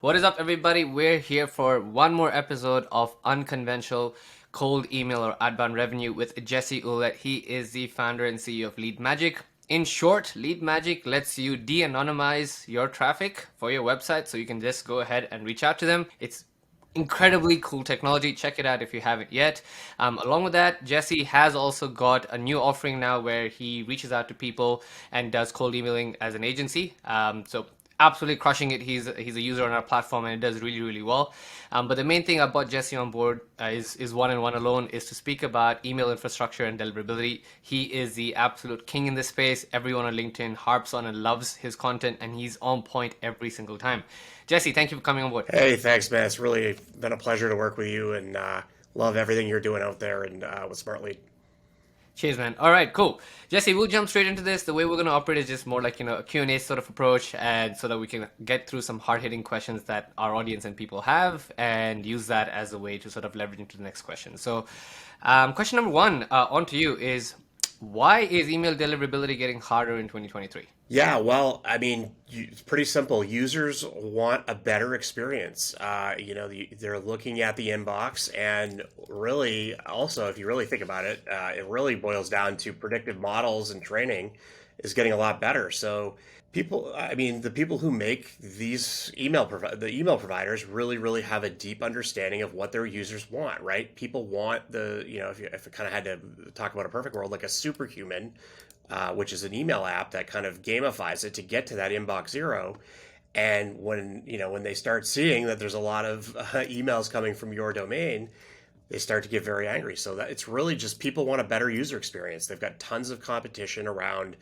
What is up, everybody? We're here for one more episode of Unconventional Cold Email or Outbound Revenue with Jesse Ouellette. He is the founder and CEO of Lead Magic. In short, Lead Magic lets you de-anonymize your traffic for your website so you can just go ahead and reach out to them. It's incredibly cool technology. Check it out if you haven't yet. Along with that, Jesse has also got a new offering now where he reaches out to people and does cold emailing as an agency. So absolutely crushing it. He's a user on our platform and it does really well. But the main thing I brought Jesse on board is one and one alone is to speak about email infrastructure and deliverability. He is the absolute king in this space. Everyone on LinkedIn harps on and loves his content, and he's on point every single time. Jesse, thank you for coming on board. Hey, thanks, man. It's really been a pleasure to work with you and love everything you're doing out there and with Smart Lead. Cheers, man. All right, cool. Jesse, we'll jump straight into this. The way we're going to operate is just more like, a Q&A sort of approach, and so that we can get through some hard-hitting questions that our audience and people have and use that as a way to sort of leverage into the next question. So, question number one, on to you is, why is email deliverability getting harder in 2023? Yeah, well, I mean, it's pretty simple. Users want a better experience. They're looking at the inbox, and really, also, if you really think about it, it really boils down to predictive models and training is getting a lot better. So, the people who make these the email providers really have a deep understanding of what their users want, right? People want if I kind of had to talk about a perfect world, like a superhuman which is an email app that kind of gamifies it to get to that inbox zero. And when they start seeing that there's a lot of emails coming from your domain, they start to get very angry. So that it's really just people want a better user experience. They've got tons of competition around,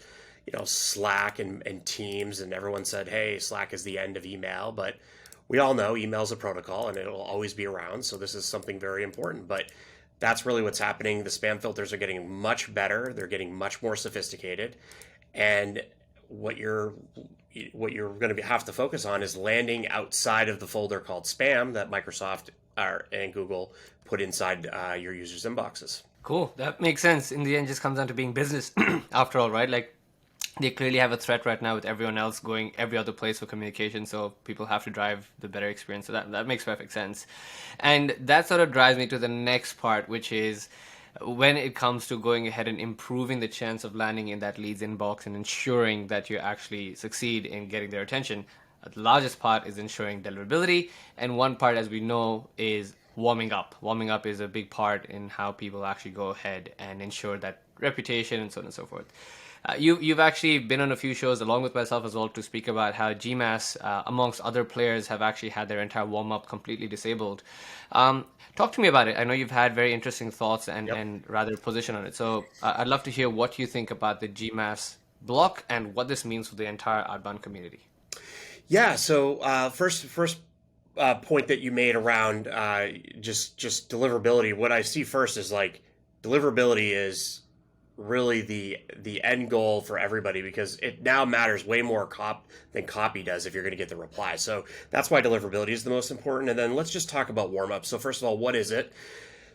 Slack and Teams, and everyone said, hey, Slack is the end of email, but we all know email is a protocol and it'll always be around. So this is something very important. But that's really what's happening. The spam filters are getting much better. They're getting much more sophisticated. And what you're going to have to focus on is landing outside of the folder called spam that Microsoft and Google put inside your users' inboxes. Cool. That makes sense. In the end, it just comes down to being business after all, right? Like, they clearly have a threat right now with everyone else going every other place for communication, so people have to drive the better experience. So that makes perfect sense. And that sort of drives me to the next part, which is when it comes to going ahead and improving the chance of landing in that leads inbox and ensuring that you actually succeed in getting their attention. The largest part is ensuring deliverability, and one part, as we know, is warming up. Warming up is a big part in how people actually go ahead and ensure that reputation and so on and so forth. You've actually been on a few shows along with myself as well to speak about how GMAS, amongst other players, have actually had their entire warm up completely disabled. Talk to me about it. I know you've had very interesting thoughts Yep. and rather position on it. So I'd love to hear what you think about the GMAS block and what this means for the entire outbound community. Yeah. So first point that you made around just deliverability. What I see first is like deliverability is really the end goal for everybody because it now matters way more than copy does if you're going to get the reply. So that's why deliverability is the most important. And then let's just talk about warm up. So first of all, what is it?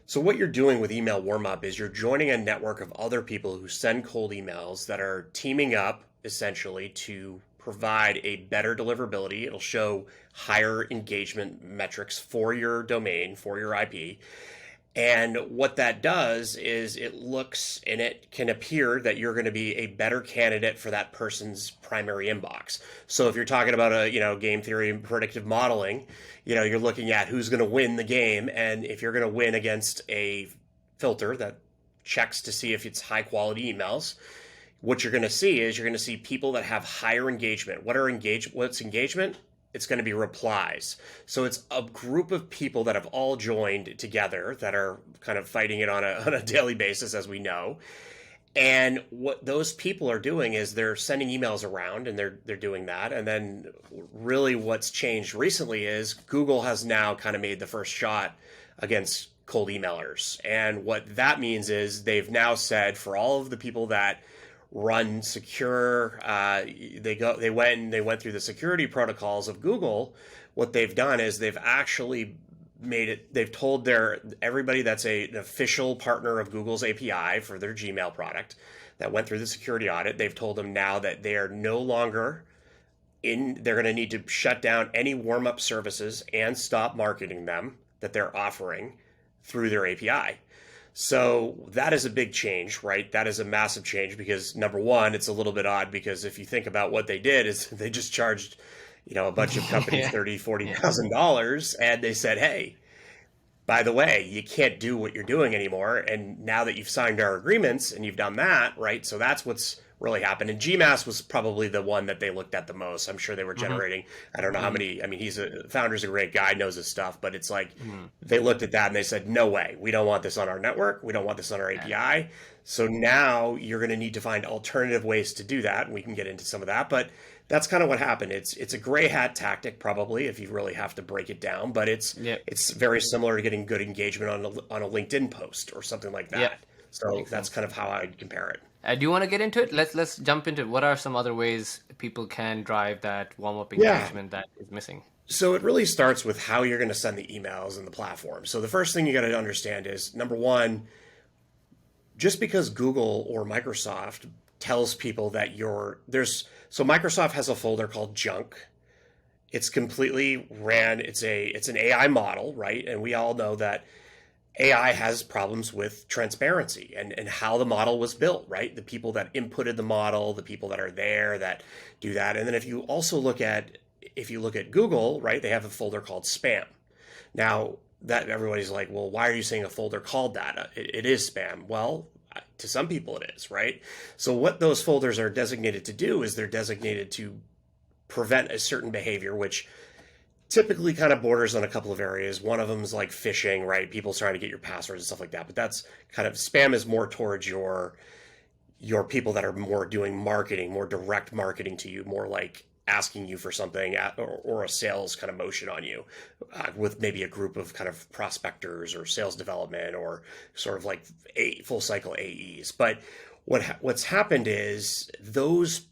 So what you're doing with email warm up is you're joining a network of other people who send cold emails that are teaming up essentially to provide a better deliverability. It'll show higher engagement metrics for your domain, for your IP. And what that does is it looks and it can appear that you're going to be a better candidate for that person's primary inbox. So if you're talking about game theory and predictive modeling, you're looking at who's going to win the game, and if you're going to win against a filter that checks to see if it's high quality emails, what you're going to see is you're going to see people that have higher engagement. What's engagement? It's going to be replies. So it's a group of people that have all joined together that are kind of fighting it on a daily basis, as we know. And what those people are doing is they're sending emails around, and they're doing that. And then really what's changed recently is Google has now kind of made the first shot against cold emailers. And what that means is they've now said for all of the people that run secure. They went through the security protocols of Google. What they've done is they've actually made it. They've told everybody that's an official partner of Google's API for their Gmail product that went through the security audit. They've told them now that they are no longer they're going to need to shut down any warm up services and stop marketing them that they're offering through their API. So that is a big change, right? That is a massive change because number one, it's a little bit odd because if you think about what they did is they just charged, a bunch of companies Yeah. $30,000-$40,000 and they said, hey, by the way, you can't do what you're doing anymore. And now that you've signed our agreements and you've done that, right? So that's what's really happened. And GMAS was probably the one that they looked at the most. I'm sure they were generating, I don't know how many, I mean, founder's a great guy, knows his stuff, but it's like they looked at that and they said, no way, we don't want this on our network. We don't want this on our API. So now you're going to need to find alternative ways to do that. And we can get into some of that, but that's kind of what happened. It's a gray hat tactic, probably, if you really have to break it down. But it's very similar to getting good engagement on a LinkedIn post or something like that. Yeah. So that's kind of how I'd compare it. Do you want to get into it? Let's jump into it. What are some other ways people can drive that warm up engagement that is missing? So it really starts with how you're going to send the emails and the platform. So the first thing you got to understand is, number one, just because Google or Microsoft tells people that so Microsoft has a folder called junk. It's completely ran. It's an AI model, right? And we all know that AI has problems with transparency and how the model was built, right? The people that inputted the model, the people that are there that do that. And then if you look at Google, right, they have a folder called spam. Now that everybody's like, well, why are you saying a folder called that? It is spam. Well, to some people it is, right? So what those folders are designated to do is they're designated to prevent a certain behavior, which typically kind of borders on a couple of areas. One of them is like phishing, right? People trying to get your passwords and stuff like that. But that's kind of, spam is more towards your people that are more doing marketing, more direct marketing to you, more like asking you for something or a sales kind of motion on you with maybe a group of kind of prospectors or sales development or sort of like full cycle AEs. But what's happened is those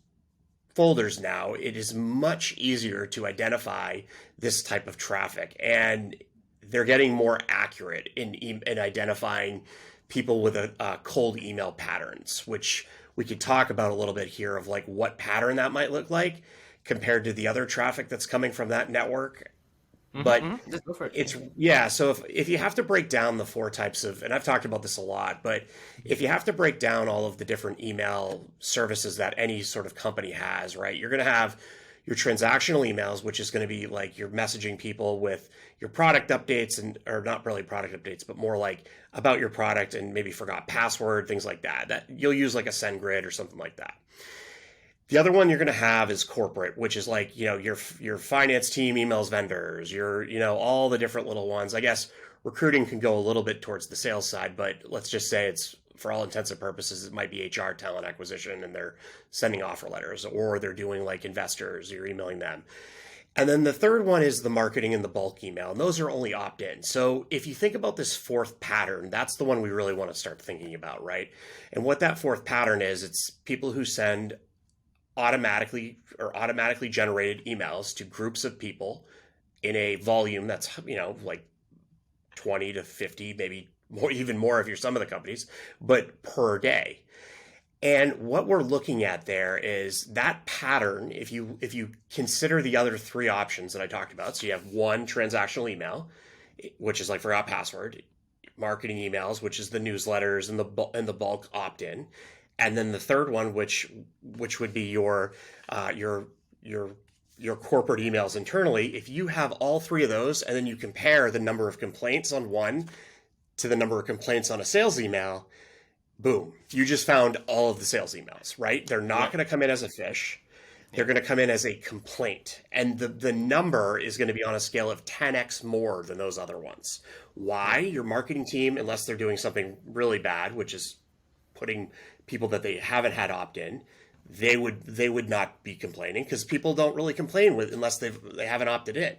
folders now, it is much easier to identify this type of traffic, and they're getting more accurate in identifying people with a cold email patterns, which we could talk about a little bit here of like what pattern that might look like compared to the other traffic that's coming from that network. But Just go for it. so if you have to break down the four types of, and I've talked about this a lot, but if you have to break down all of the different email services that any sort of company has, right, you're going to have your transactional emails, which is going to be like you're messaging people with your product updates or not really product updates, but more like about your product and maybe forgot password, things like that you'll use like a SendGrid or something like that. The other one you're going to have is corporate, which is like, your finance team emails vendors, all the different little ones. I guess recruiting can go a little bit towards the sales side, but let's just say it's, for all intents and purposes, it might be HR, talent acquisition, and they're sending offer letters, or they're doing like investors, you're emailing them. And then the third one is the marketing and the bulk email, and those are only opt-in. So if you think about this fourth pattern, that's the one we really want to start thinking about, right? And what that fourth pattern is, it's people who send automatically generated emails to groups of people in a volume that's, like 20 to 50, maybe more, even more if you're some of the companies, but per day. And what we're looking at there is that pattern. If you consider the other three options that I talked about, so you have one, transactional email, which is like forgot password, marketing emails, which is the newsletters and the bulk opt-in. And then the third one, which would be your corporate emails internally. If you have all three of those, and then you compare the number of complaints on one to the number of complaints on a sales email, boom, you just found all of the sales emails, right? They're not going to come in as a fish. They're going to come in as a complaint. And the number is going to be on a scale of 10x more than those other ones. Why? Your marketing team, unless they're doing something really bad, which is putting people that they haven't had opt-in, they would not be complaining, because people don't really complain unless they haven't opted in.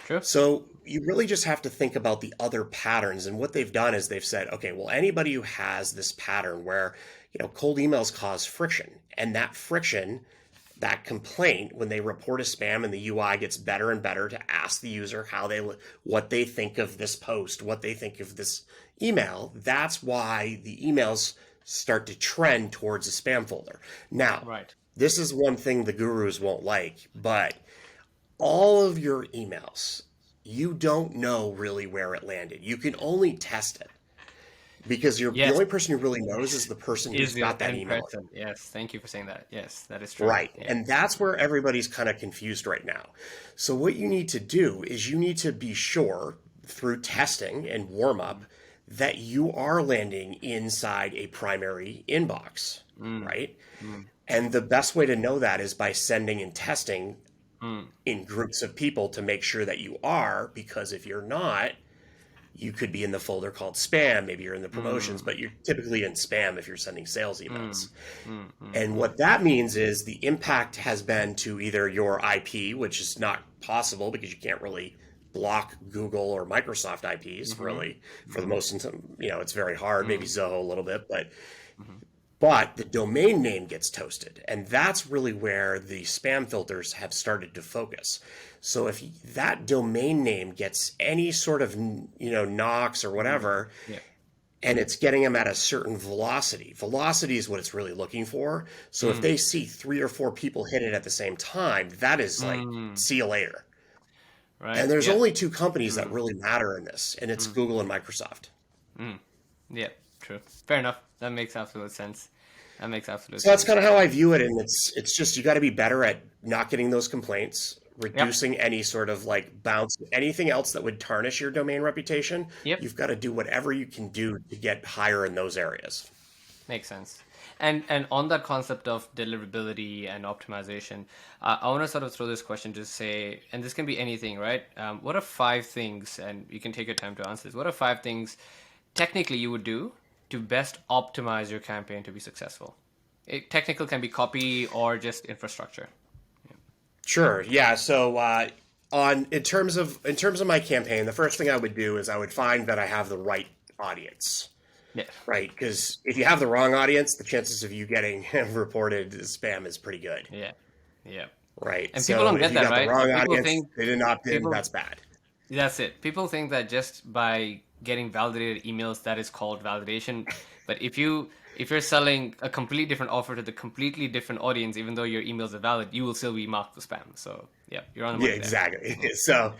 True. So you really just have to think about the other patterns. And what they've done is they've said, okay, well, anybody who has this pattern where, cold emails cause friction, and that friction, that complaint, when they report a spam and the UI gets better and better to ask the user what they think of this post, what they think of this email, that's why the emails start to trend towards a spam folder. Now, Right. this is one thing the gurus won't like, but all of your emails, you don't know really where it landed. You can only test it because the Yes, only person who really knows is the person is who's the got that end email. person. Yes, thank you for saying that. Yes, that is true. Right. Yeah. And that's where everybody's kind of confused right now. So, what you need to do is you need to be sure through testing and warm up that you are landing inside a primary inbox, Mm, right? mm, And the best way to know that is by sending and testing mm, in groups of people to make sure that you are, because if you're not, you could be in the folder called spam. Maybe you're in the promotions, mm, but you're typically in spam if you're sending sales emails. mm, mm, mm, And mm. what that means is the impact has been to either your IP, which is not possible because you can't really block Google or Microsoft IPs Mhm, really for the mhm, most, it's very hard, maybe mm, Zoho a little bit, mhm, but the domain name gets toasted. And that's really where the spam filters have started to focus. So if that domain name gets any sort of, knocks or mm. whatever, Yeah. and it's getting them at a certain velocity. Velocity is what it's really looking for. So if Mm, they see 3 or 4 people hit it at the same time, that is like, mm. see you later. Right. And there's Yeah. only two companies that Mm, really matter in this, and it's mm, Google and Microsoft. mm. Yeah. True. Fair enough. That makes absolute sense. That makes absolute So that's sense. kind of how I view it, and it's just you got to be better at not getting those complaints, Yep. reducing any sort of like bounce, anything else that would tarnish your domain reputation. Yep. You've got to do whatever you can do to get higher in those areas. Makes sense. And on that concept of deliverability and optimization, I want to sort of throw this question to say, and this can be anything, right? What are 5 things, and you can take your time to answer this. What are 5 things technically you would do to best optimize your campaign to be successful? Technical can be copy or just infrastructure. Sure. Yeah. So on in terms of my campaign, the first thing I would do is I would find that I have the right audience, Yeah. right? Because if you have the wrong audience, the chances of you getting reported as spam is pretty good, Yeah. Yeah. right? And people So don't if get you that, got the right? wrong People audience, think they didn't opt in, people that's bad. That's it. People think that just by getting validated emails, that is called validation. But if you're selling a completely different offer to the completely different audience, even though your emails are valid, you will still be marked as spam. So yeah, you're on the Yeah, money there. exactly. Mm, So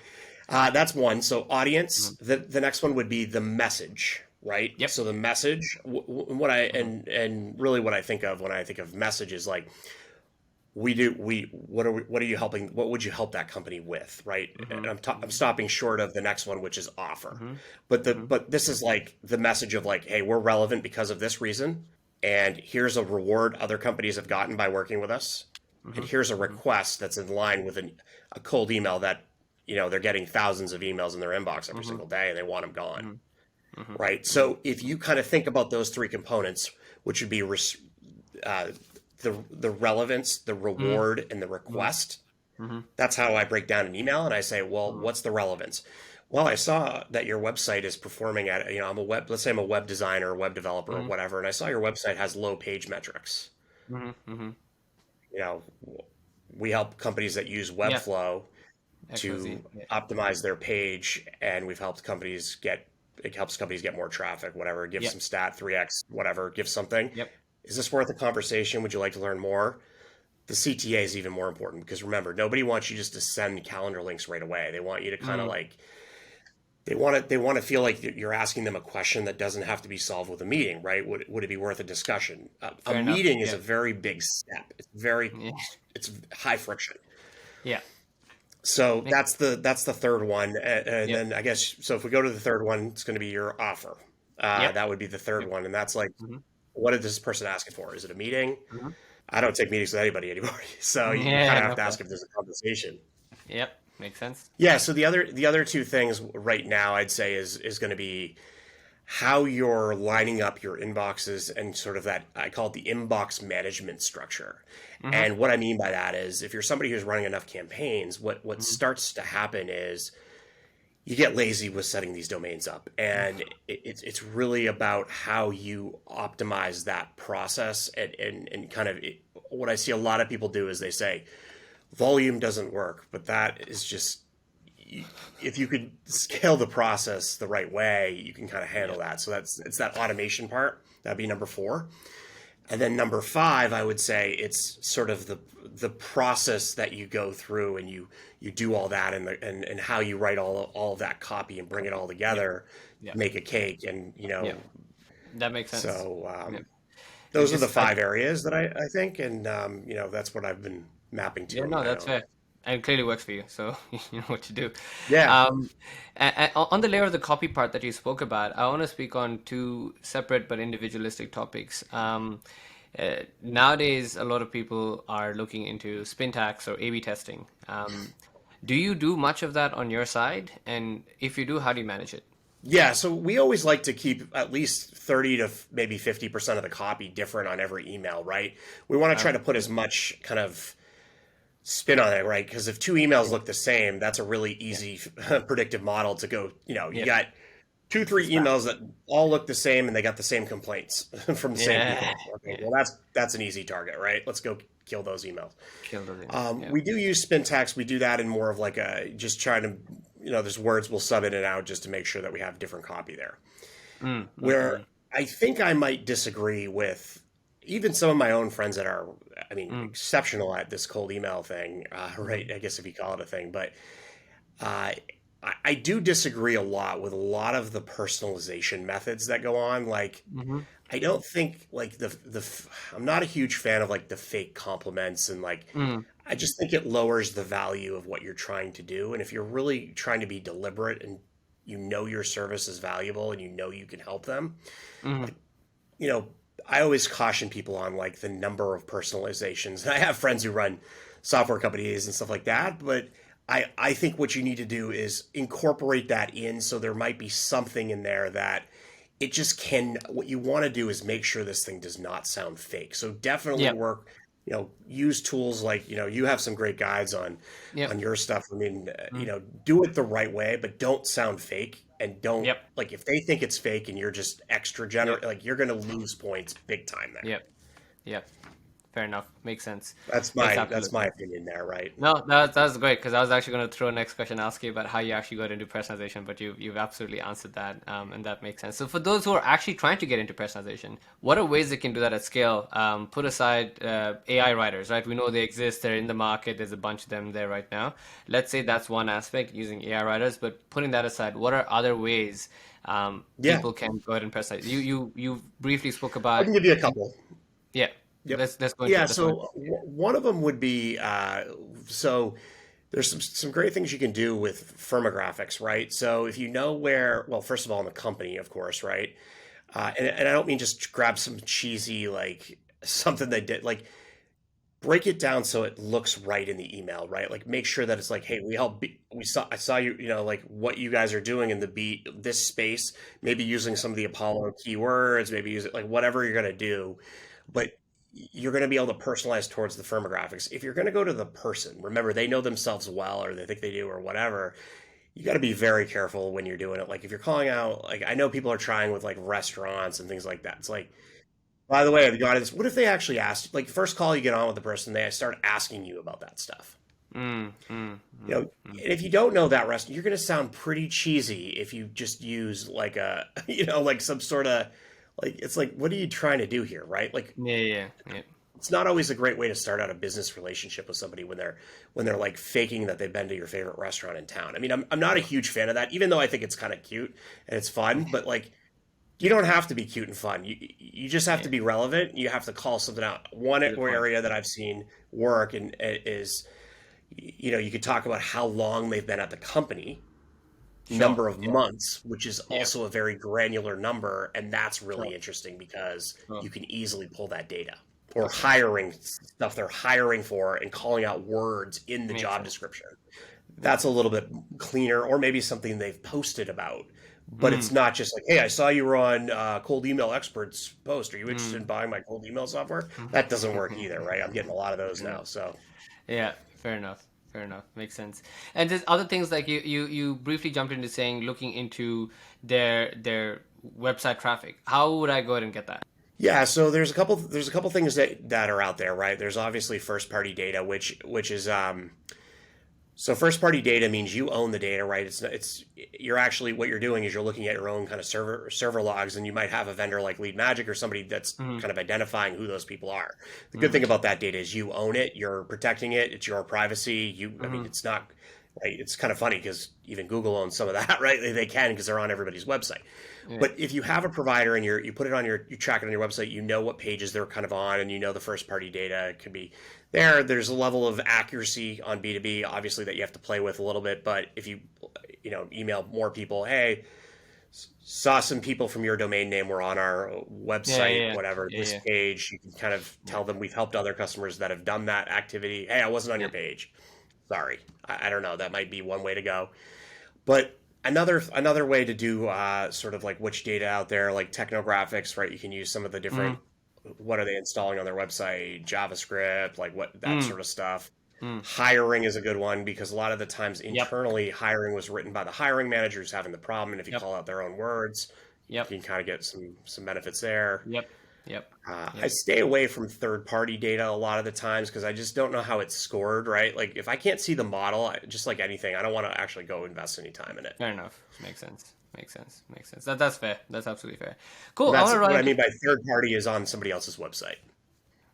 that's one. So audience. mhm. The next one would be the message, right? Yep. So the message. What I Mhm, and really what I think of when I think of message is like what are you helping? What would you help that company with, right? And mhm, I'm mhm, stopping short of the next one, which is offer. mhm, mhm, But this is like the message of like, hey, we're relevant because of this reason, and here's a reward other companies have gotten by working with us, and mhm, here's a mhm, request that's in line with a cold email that they're getting thousands of emails in their inbox every mhm, single day, and they want them gone, mhm, mhm, right? mhm. So if you kind of think about those three components, which would be uh, the relevance, the Mhm, reward, and the mhm, request. mhm, That's how I break down an email, and I say, well, mhm, what's the relevance? Well, I saw that your website is performing at, let's say I'm a web designer, web developer, or mhm, whatever, and I saw your website has low page metrics. mhm, mhm. You know, we help companies that use Yeah. Webflow XOZ. to Yeah. optimize their page, and it helps companies get more traffic, whatever, give Yep. some stat, 3x, whatever, give something. Yep. Is this worth a conversation? Would you like to learn more? The CTA is even more important because remember, nobody wants you just to send calendar links right away. They want you to kind of Mm, like they want to feel like you're asking them a question that doesn't have to be solved with a meeting, right? Would it be worth a discussion? A fair enough. meeting is Yeah. a very big step. Yeah. It's high friction. Yeah. So Makes that's the third one, and Yep. then I guess so. If we go to the third one, it's going to be your offer. Yep. That would be the third Yep. one, and that's like, Mhm, what is this person asking for? Is it a meeting? mhm. I don't take meetings with anybody anymore, so you kind Yeah, of have no to ask problem. if there's a conversation. Yep, makes sense. Yeah. So the other two things right now I'd say is going to be how you're lining up your inboxes and sort of that I call it the inbox management structure. Mhm, And what I mean by that is if you're somebody who's running enough campaigns, what mhm, starts to happen is you get lazy with setting these domains up, and mhm, it's really about how you optimize that process and kind of what I see a lot of people do is they say volume doesn't work, but that is just if you could scale the process the right way, you can kind of handle yep, that. So it's that automation part. That'd be number four. And then number five, I would say it's sort of the process that you go through and you do all that and how you write all of that copy and bring it all Yeah. together Yeah. to make a cake. And Yeah. That makes sense. so Yeah. It's those are the just I five areas that I think, and that's what I've been mapping Yeah, to on no, my that's own. fair. And it clearly works for you, so you know what to do. Yeah. Um, on the layer of the copy part that you spoke about, I want to speak on two separate but individualistic topics. Nowadays, a lot of people are looking into Spintax or A/B testing. Do you do much of that on your side? And if you do, how do you manage it? Yeah, so we always like to keep at least 30 to maybe 50% of the copy different on every email, right? We want to try to put as much kind of spin on it, right? Because if two emails Yeah, look the same, that's a really yeah, easy predictive model to go, you yeah. got two, It's a three spam. emails that all look the same and they got the same complaints from the same Yeah, people. Okay, yeah. well that's an easy target, right? Let's go kill those emails. Kill those emails. Yeah. We do use Spintax. We do that in more of like a just trying to, there's words we'll sub in and out just to make sure that we have different copy there. Mm, mm, Where mm, I think I might disagree with even some of my own friends that are, I mean, mm, exceptional at this cold email thing, right? mm, I guess if you call it a thing, but uh, I do disagree a lot with a lot of the personalization methods that go on. Like, mm, I don't think like I'm not a huge fan of like the fake compliments and like mm, I just think it lowers the value of what you're trying to do. And if you're really trying to be deliberate and your service is valuable and you can help them, mm, like, you know, I always caution people on like the number of personalizations. And I have friends who run software companies and stuff like that, but I think what you need to do is incorporate that in so there might be something in there that it just can what you want to do is make sure this thing does not sound fake. So definitely Yep. work, use tools like, you have some great guides on Yep. your stuff. I mean, Mm, do it the right way, but don't sound fake and don't yep. like if they think it's fake and you're just extra Yep. generous, like you're going to lose points big time there. Yep. Yep. Fair enough. Makes sense. That's Makes my absolute that's my sense. opinion there, right? No, that's great because I was actually going to throw a next question, ask you about how you actually got into personalization, but you've absolutely answered that, and that makes sense. So for those who are actually trying to get into personalization, what are ways they can do that at scale? Put aside AI writers, right? We know they exist; they're in the market. There's a bunch of them there right now. Let's say that's one aspect using AI writers, but putting that aside, what are other ways Yeah, people can go ahead and personalize? You briefly spoke I about can give you a couple. yeah. Yep. Let's go into Yeah. it. Let's go into So one of them would be so there's some great things you can do with firmographics, right? So if you know where, well, first of all, in the company, of course, right? And I don't mean just grab some cheesy like something they did, like break it down so it looks right in the email, right? Like make sure that it's like, hey, I saw you, like what you guys are doing in the beat, this space, maybe using some of the Apollo keywords, maybe use it like whatever you're gonna do, but you're going to be able to personalize towards the firmographics. If you're going to go to the person, remember they know themselves well, or they think they do, or whatever. You got to be very careful when you're doing it. Like if you're calling out, like I know people are trying with like restaurants and things like that. It's like, by the way, I've got this. What if they actually asked, like first call you get on with the person, they start asking you about that stuff. mm, mm, You mm, know, mm. and if you don't know that restaurant, you're going to sound pretty cheesy if you just use like a, like some sort of, like it's like, what are you trying to do here, right? Like Yeah, yeah, yeah. it's not always a great way to start out a business relationship with somebody when they're like faking that they've been to your favorite restaurant in town. I mean, I'm not a huge fan of that, even though I think it's kind of cute and it's fun. But like, you don't have to be cute and fun. You just have Yeah, to be relevant. You have to call something out. One to the point. area that I've seen work and is you could talk about how long they've been at the company, Sure. number of Yeah. months, which is Yeah. also a very granular number, and that's really Sure. interesting because Sure. you can easily pull that data or hiring stuff they're hiring for and calling out words in the Makes job sense. description. That's a little bit cleaner, or maybe something they've posted about. But it's Mm, not just like, hey, I saw you were on Cold Email Experts post. Are you interested in mm. buying my cold email software? That doesn't work either, right? I'm getting a lot of those Yeah. now. So, Yeah. Fair enough. Fair enough. Makes sense. And there's other things like you briefly jumped into saying looking into their website traffic. How would I go ahead and get that? yeah, so there's a couple things that are out there, right? There's obviously first party data, which is So first party data means you own the data, right? It's you're actually what you're doing is you're looking at your own kind of server logs, and you might have a vendor like Lead Magic or somebody that's Mm-hmm. kind of identifying who those people are. The good Mm-hmm. thing about that data is you own it, you're protecting it, it's your privacy. I mean, Mm-hmm. it's not right. It's kind of funny because even Google owns some of that, right? They can because they're on everybody's website. Yeah. But if you have a provider and you put it on you track it on your website, you know what pages they're kind of on, and you know the first party data could be there. There's a level of accuracy on B2B, obviously, that you have to play with a little bit. But if email more people, hey, saw some people from your domain name were on our Yeah. website, Yeah. whatever, Yeah. this Yeah. page, you can kind of tell them we've helped other customers that have done that activity. Hey, I wasn't on Yeah. your page. Sorry. I don't know. That might be one way to go. But another way to do sort of like which data out there, like technographics, right? You can use some of the different, Mm-hmm. what are they installing on their website, JavaScript, like what that Mm-hmm. sort of stuff. Mm-hmm. Hiring is a good one because a lot of the times Yep. internally, hiring was written by the hiring manager who's having the problem, and if you Yep. call out their own words, you Yep. can kind of get some benefits there. Yep. Yep. I Yep. stay away from third party data a lot of the times because I just don't know how it's scored, right? Like if I can't see the model, just like anything, I don't want to actually go invest any time in it. Fair enough. Makes sense. Makes sense. Makes sense. That's fair. That's absolutely fair. Cool. And I that's want to what I write. mean by third party is on somebody else's website.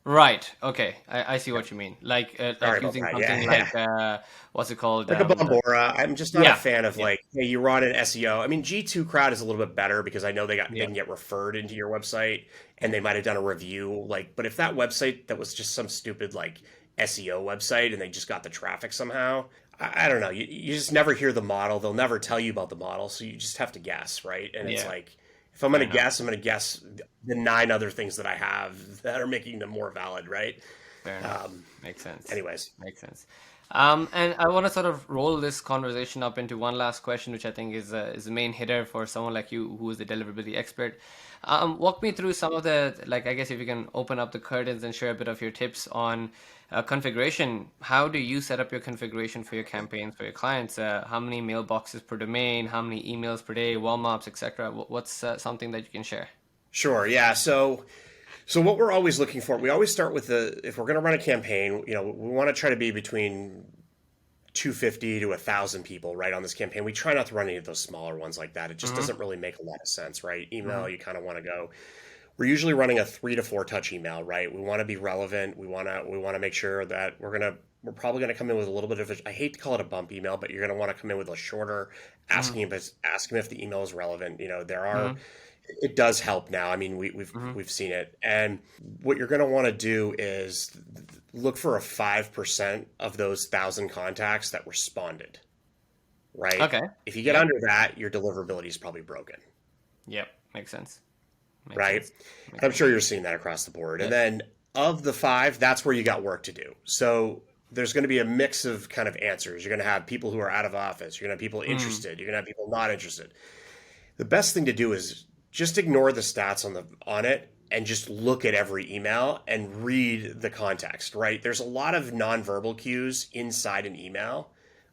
Right. Okay. I see Yeah. what you mean. Sorry Like about using that. something Yeah, yeah. like what's it called? Like a Bombora. I'm just not a Yeah. fan of Yeah. like, hey, you run an SEO. I mean, G2 Crowd is a little bit better because I know they Yeah. can get referred into your website and Yeah. they might have done a review. Like, but if that website that was just some stupid like SEO website and they just got the traffic somehow, I don't know. You just never hear the model. They'll never tell you about the model, so you just have to guess, right? And it's Yeah. like, if I'm Fair going to enough. guess, I'm going to guess the nine other things that I have that are making them more valid, right? Fair enough. Um, Makes sense. anyways, Makes sense. And I want to sort of roll this conversation up into one last question, which I think is the main hitter for someone like you, who is the deliverability expert. Walk me through some of the, like, I guess if you can open up the curtains and share a bit of your tips on configuration. How do you set up your configuration for your campaigns, for your clients? How many mailboxes per domain? How many emails per day? Warmups, etc. What's something that you can share? sure, yeah. So what we're always looking for, we always start with if we're going to run a campaign, we want to try to be between 250 to 1,000 people, right, on this campaign. We try not to run any of those smaller ones like that. It just Mm-hmm. doesn't really make a lot of sense, right? Email, Mm-hmm. you kind of want to go. We're usually running a 3 to 4 touch email, right? We want to be relevant. We want to make sure that we're probably going to come in with a little bit of I hate to call it a bump email, but you're going to want to come in with a shorter Mm-hmm. ask him if the email is relevant. There are Mm-hmm. it does help now. I mean, Mm-hmm. we've seen it, and what you're going to want to do is look for a 5% of those 1,000 contacts that responded. Right? Okay. If you get Yep. under that, your deliverability is probably broken. Yep. Makes sense. Makes Right? sense. And Makes I'm sense. sure you're seeing that across the board. And Yep. then of the five, that's where you got work to do. So there's going to be a mix of kind of answers. You're going to have people who are out of office. You're going to have people Mm. interested. You're going to have people not interested. The best thing to do is just ignore the stats on it and just look at every email and read the context, right? There's a lot of nonverbal cues inside an email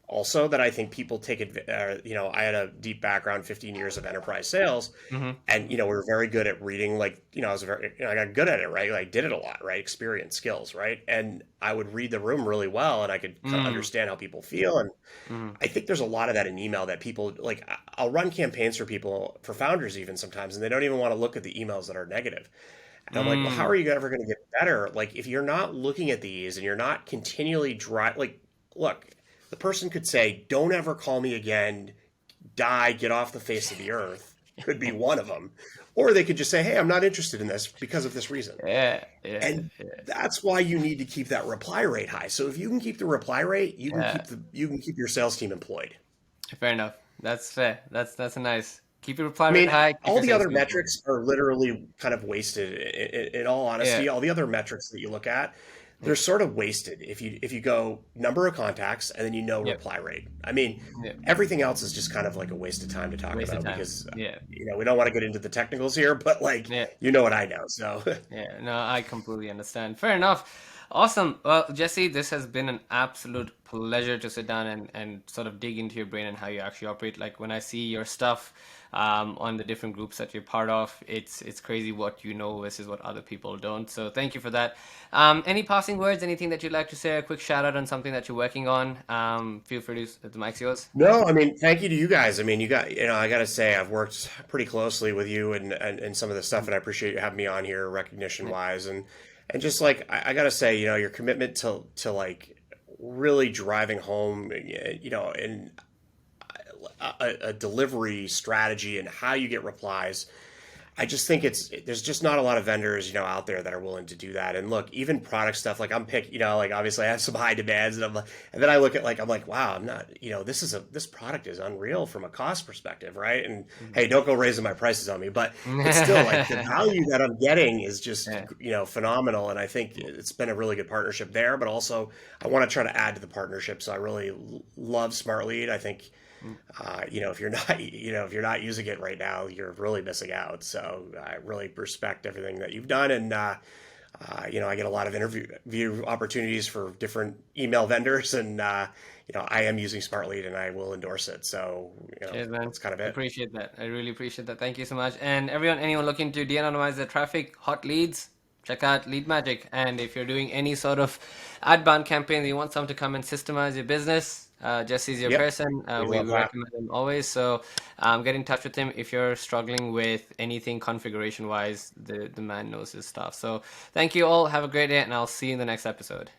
also that I think people take I had a deep background, 15 years of enterprise sales, Mm-hmm. and we were very good at reading, like, I was very, I got good at it, right? Like, I did it a lot, right? Experience, skills, right? And I would read the room really well and I could kind of Mm. understand how people feel. And Mm. I think there's a lot of that in email that people like. I'll run campaigns for people, for founders even sometimes, and they don't even want to look at the emails that are negative. And I'm like, well, how Mm. are you ever going to get better? Like, if you're not looking at these and you're not continually look, the person could say, don't ever call me again, die, get off the face of the earth. Could be one of them. Or they could just say, hey, I'm not interested in this because of this reason. Yeah. Yeah. And Yeah. that's why you need to keep that reply rate high. So if you can keep the reply rate, Yeah. you can keep your sales team employed. Fair enough. That's fair. That's a nice. Keep your reply I rate mean, high. Keep all your the sales other people. metrics are literally kind of wasted. In all Yeah. honesty, all the other metrics that you look at, Yeah. they're sort of wasted. If you go number of contacts and then Yep. reply rate. I mean, Yep. everything else is just kind of like a waste of time to talk Waste of about time. because Yeah. we don't want to get into the technicals here, but like Yeah. you know what I know. So Yeah. No, I completely understand. Fair enough. Awesome. Well, Jesse, this has been an absolute pleasure to sit down and sort of dig into your brain and how you actually operate. Like when I see your stuff on the different groups that you're part of, it's crazy what you know versus what other people don't. So thank you for that. Any passing words, anything that you'd like to say, a quick shout out on something that you're working on? Feel free to, the mic's yours. No, I mean, thank you to you guys. I mean, I got to say, I've worked pretty closely with you and some of the stuff, and I appreciate you having me on here, recognition Yeah. wise, and just like I got to say, your commitment to like really driving home, and a delivery strategy and how you get replies. I just think there's just not a lot of vendors, out there that are willing to do that. And look, even product stuff, like like obviously I have some high demands, and and then I look at I'm like, wow, I'm not, this product is unreal from a cost perspective, right? And hey, don't go raising my prices on me, but it's still like the value that I'm getting is just, Yeah. phenomenal. And I think it's been a really good partnership there, but also I want to try to add to the partnership. So I really love Smart Lead. I think if you're not, if you're not using it right now, you're really missing out. So I really respect everything that you've done, and I get a lot of interview opportunities for different email vendors, and I am using Smartlead, and I will endorse it. So Cheers, man. that's kind of it. Appreciate that. I really appreciate that. Thank you so much. And anyone looking to de-anonymize their traffic, hot leads, check out Lead Magic. And if you're doing any sort of outbound campaign, you want someone to come and systemize your business, Jesse's your Yep, person. we We love that. recommend him always. So get in touch with him if you're struggling with anything configuration wise. The man knows his stuff. So thank you all. Have a great day, and I'll see you in the next episode.